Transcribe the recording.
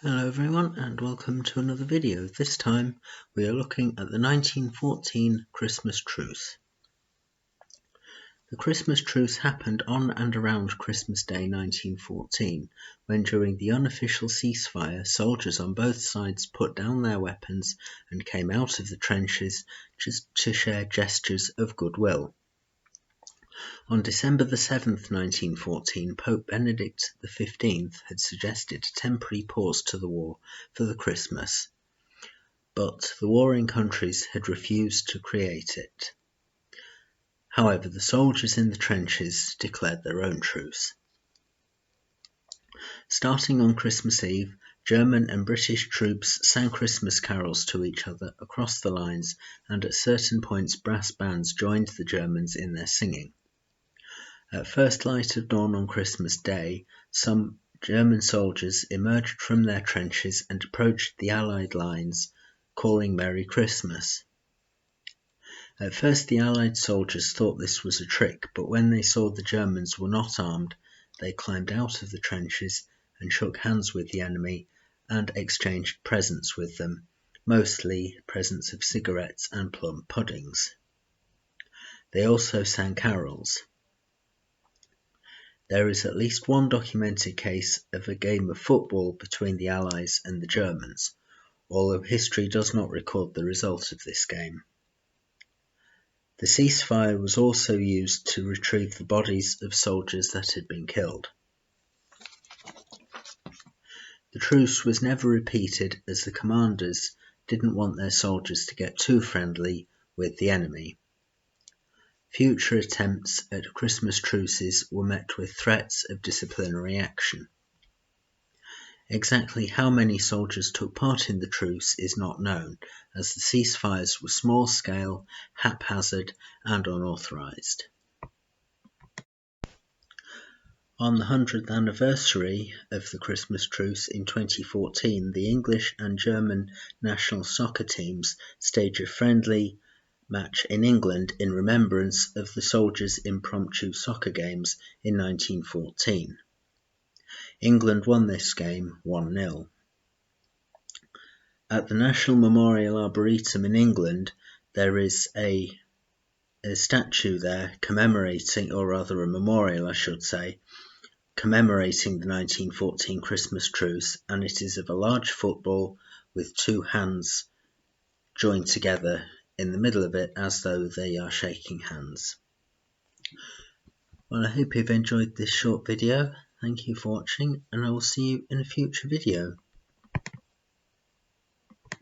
Hello everyone and welcome to another video. This time we are looking at the 1914 Christmas Truce. The Christmas Truce happened on and around Christmas Day 1914, when during the unofficial ceasefire soldiers on both sides put down their weapons and came out of the trenches just to share gestures of goodwill. On December the 7th, 1914, Pope Benedict XV had suggested a temporary pause to the war for the Christmas, but the warring countries had refused to create it. However, the soldiers in the trenches declared their own truce. Starting on Christmas Eve, German and British troops sang Christmas carols to each other across the lines, and at certain points brass bands joined the Germans in their singing. At first light of dawn on Christmas Day, some German soldiers emerged from their trenches and approached the Allied lines, calling Merry Christmas. At first the Allied soldiers thought this was a trick, but when they saw the Germans were not armed, they climbed out of the trenches and shook hands with the enemy and exchanged presents with them, mostly presents of cigarettes and plum puddings. They also sang carols. There is at least one documented case of a game of football between the Allies and the Germans, although history does not record the result of this game. The ceasefire was also used to retrieve the bodies of soldiers that had been killed. The truce was never repeated as the commanders didn't want their soldiers to get too friendly with the enemy. Future attempts at Christmas truces were met with threats of disciplinary action. Exactly how many soldiers took part in the truce is not known, as the ceasefires were small-scale, haphazard, and unauthorized. On the 100th anniversary of the Christmas truce in 2014, the English and German national soccer teams staged a friendly match in England in remembrance of the soldiers' impromptu soccer games in 1914. England won this game 1-0. At the National Memorial Arboretum in England, there is a statue there commemorating, or rather a memorial I should say, commemorating the 1914 Christmas truce, and it is of a large football with two hands joined together in the middle of it as though they are shaking hands. Well, I hope you've enjoyed this short video. Thank you for watching, and I will see you in a future video.